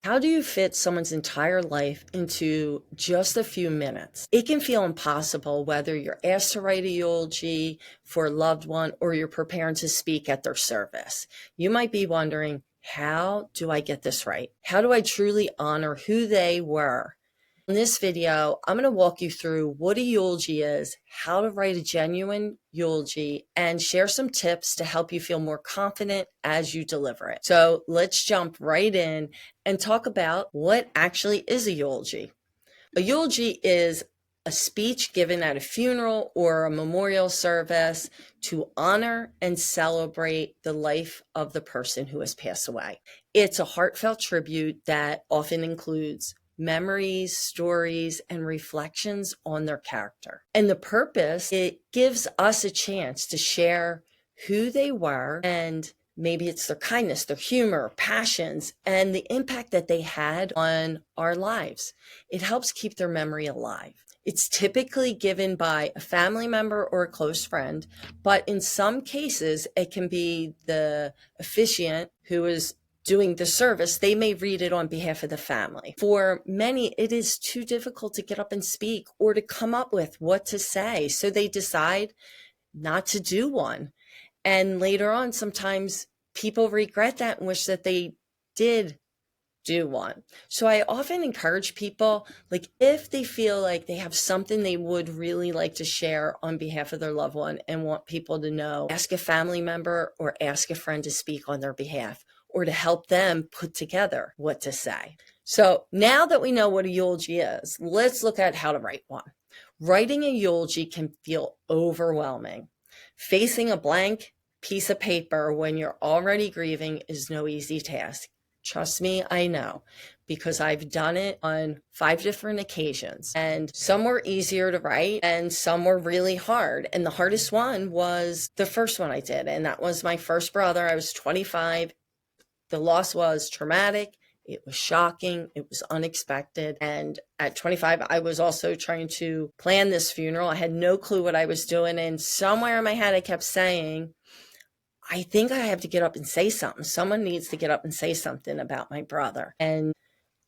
How do you fit someone's entire life into just a few minutes? It can feel impossible whether you're asked to write a eulogy for a loved one or you're preparing to speak at their service. You might be wondering, how do I get this right? How do I truly honor who they were? In this video, I'm going to walk you through what a eulogy is, how to write a genuine eulogy, and share some tips to help you feel more confident as you deliver it. So let's jump right in and talk about what actually is a eulogy. A eulogy is a speech given at a funeral or a memorial service to honor and celebrate the life of the person who has passed away. It's a heartfelt tribute that often includes memories, stories, and reflections on their character. And the purpose, it gives us a chance to share who they were, and maybe it's their kindness, their humor, passions, and the impact that they had on our lives. It helps keep their memory alive. It's typically given by a family member or a close friend, but in some cases, it can be the officiant who is doing the service. They may read it on behalf of the family. For many, it is too difficult to get up and speak or to come up with what to say, so they decide not to do one. And later on, sometimes people regret that and wish that they did do one. So I often encourage people, like, if they feel like they have something they would really like to share on behalf of their loved one and want people to know, ask a family member or ask a friend to speak on their behalf, or to help them put together what to say. So now that we know what a eulogy is, let's look at how to write one. Writing a eulogy can feel overwhelming. Facing a blank piece of paper when you're already grieving is no easy task. Trust me, I know, because I've done it on 5 different occasions, and some were easier to write and some were really hard. And the hardest one was the first one I did, and that was my first brother. I was 25. The loss was traumatic. It was shocking. It was unexpected. And at 25, I was also trying to plan this funeral. I had no clue what I was doing. And somewhere in my head, I kept saying, I think I have to get up and say something. Someone needs to get up and say something about my brother. And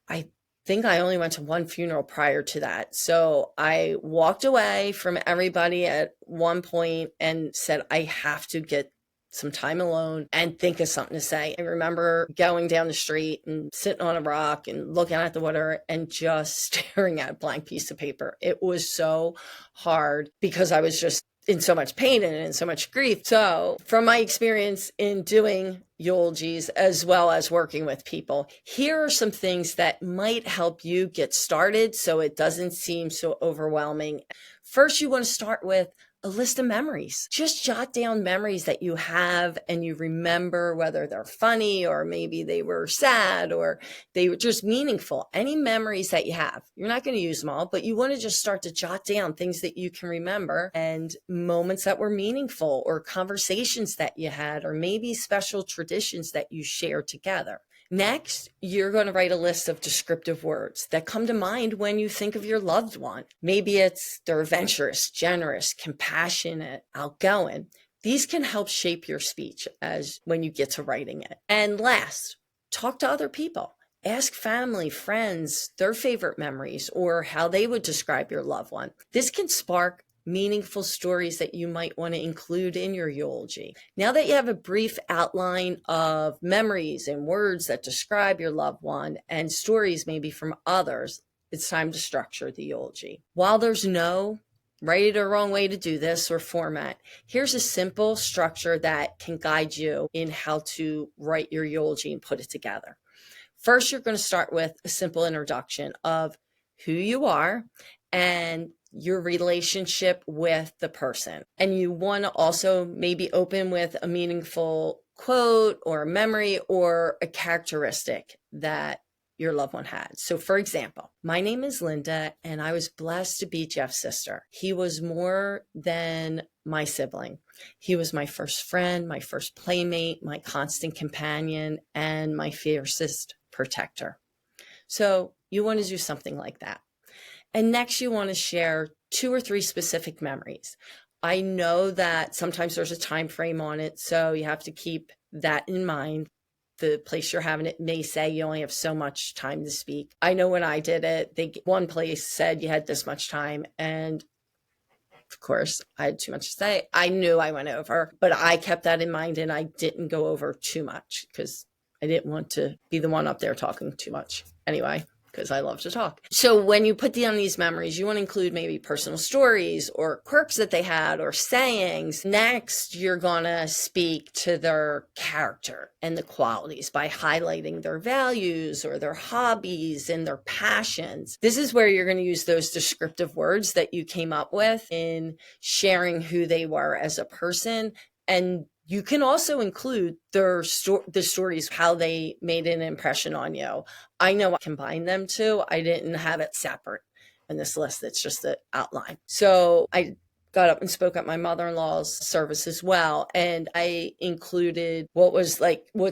I think I only went to one funeral prior to that. So I walked away from everybody at one point and said, I have to get some time alone and think of something to say. I remember going down the street and sitting on a rock and looking at the water and just staring at a blank piece of paper. It was so hard because I was just in so much pain and in so much grief. So from my experience in doing eulogies as well as working with people, here are some things that might help you get started so it doesn't seem so overwhelming. First, you want to start with a list of memories. Just jot down memories that you have and you remember, whether they're funny or maybe they were sad or they were just meaningful. Any memories that you have. You're not going to use them all, but you want to just start to jot down things that you can remember and moments that were meaningful or conversations that you had or maybe special traditions that you shared together. Next, you're going to write a list of descriptive words that come to mind when you think of your loved one. Maybe it's they're adventurous, generous, compassionate, outgoing. These can help shape your speech as when you get to writing it. And last, talk to other people. Ask family, friends, their favorite memories or how they would describe your loved one. This can spark meaningful stories that you might want to include in your eulogy. Now that you have a brief outline of memories and words that describe your loved one and stories maybe from others, it's time to structure the eulogy. While there's no right or wrong way to do this or format, here's a simple structure that can guide you in how to write your eulogy and put it together. First, you're going to start with a simple introduction of who you are and your relationship with the person. And you want to also maybe open with a meaningful quote or a memory or a characteristic that your loved one had. So for example, my name is Linda and I was blessed to be Jeff's sister. He was more than my sibling. He was my first friend, my first playmate, my constant companion, and my fiercest protector. So you want to do something like that. And next, you want to share 2 or 3 specific memories. I know that sometimes there's a time frame on it, so you have to keep that in mind. the place you're having it may say you only have so much time to speak. I know when I did it, one place said you had this much time, and of course, I had too much to say. I knew I went over, but I kept that in mind and I didn't go over too much because I didn't want to be the one up there talking too much anyway, because I love to talk. So when you put down these memories, you want to include maybe personal stories or quirks that they had or sayings. Next, you're going to speak to their character and the qualities by highlighting their values or their hobbies and their passions. This is where you're going to use those descriptive words that you came up with in sharing who they were as a person. And you can also include the stories, how they made an impression on you. I know I combined them too. I didn't have it separate in this list. It's just the outline. So I got up and spoke at my mother-in-law's service as well. And I included what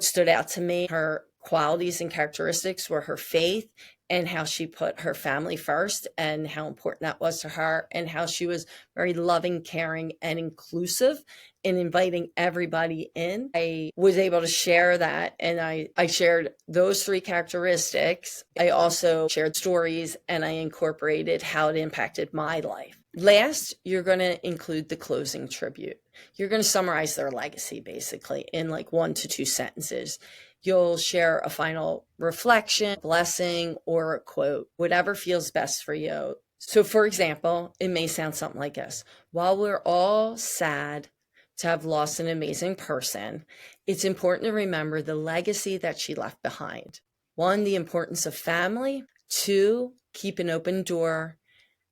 stood out to me. Her qualities and characteristics were her faith and how she put her family first and how important that was to her and how she was very loving, caring, and inclusive in inviting everybody in. I was able to share that, and I shared those 3 characteristics. I also shared stories, and I incorporated how it impacted my life. Last, you're going to include the closing tribute. You're going to summarize their legacy basically in like 1 to 2 sentences. You'll share a final reflection, blessing, or a quote, whatever feels best for you. So for example, it may sound something like this. While we're all sad to have lost an amazing person, it's important to remember the legacy that she left behind. 1, the importance of family. 2, keep an open door,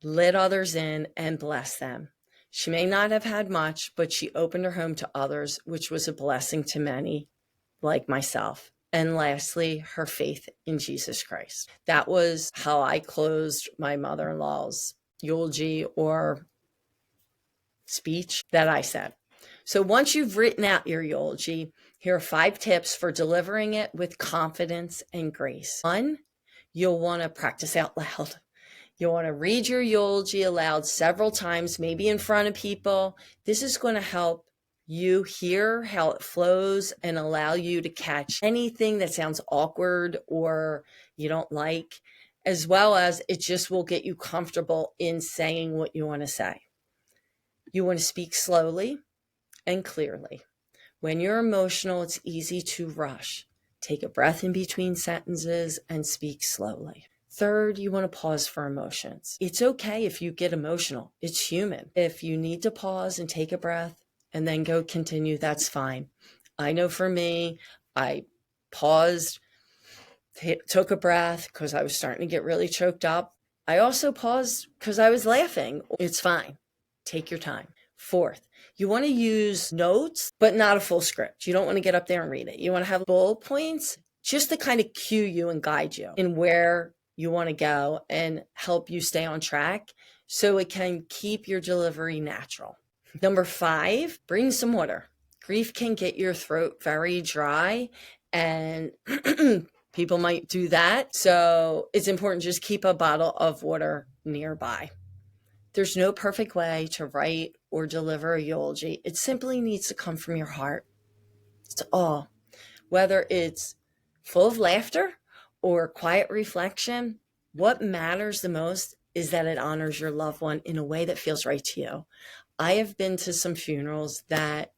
let others in, and bless them. She may not have had much, but she opened her home to others, which was a blessing to many, like myself. And lastly, her faith in Jesus Christ. That was how I closed my mother-in-law's eulogy or speech that I said. So once you've written out your eulogy, here are 5 tips for delivering it with confidence and grace. 1, you'll want to practice out loud. You'll want to read your eulogy aloud several times, maybe in front of people. This is going to help you hear how it flows and allow you to catch anything that sounds awkward or you don't like, as well as it just will get you comfortable in saying what you want to say. You want to speak slowly and clearly. When you're emotional, it's easy to rush. Take a breath in between sentences and speak slowly. 3rd, you want to pause for emotions. It's okay if you get emotional. It's human. If you need to pause and take a breath and then go continue, that's fine. I know for me, I paused, took a breath because I was starting to get really choked up. I also paused because I was laughing. It's fine. Take your time. 4th, you want to use notes, but not a full script. You don't want to get up there and read it. You want to have bullet points just to kind of cue you and guide you in where you want to go and help you stay on track so it can keep your delivery natural. Number 5, bring some water. Grief can get your throat very dry and people might do that. So it's important to just keep a bottle of water nearby. There's no perfect way to write or deliver a eulogy. It simply needs to come from your heart. It's all. Whether it's full of laughter or quiet reflection, what matters the most is that it honors your loved one in a way that feels right to you. I have been to some funerals that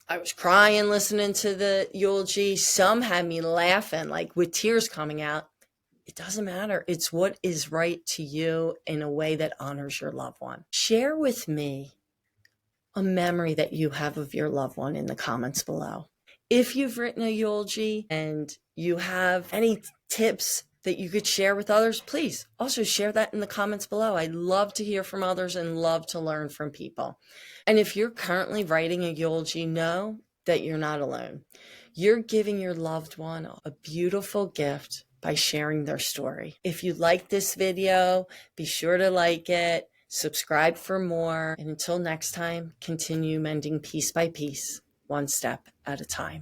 I was crying listening to the eulogy. Some had me laughing, like with tears coming out. It doesn't matter. It's what is right to you in a way that honors your loved one. Share with me a memory that you have of your loved one in the comments below. If you've written a eulogy and you have any tips that you could share with others, please also share that in the comments below. I love to hear from others and love to learn from people. And if you're currently writing a eulogy, know that you're not alone. You're giving your loved one a beautiful gift by sharing their story. If you like this video, be sure to like it, subscribe for more, and until next time, continue mending piece by piece, one step at a time.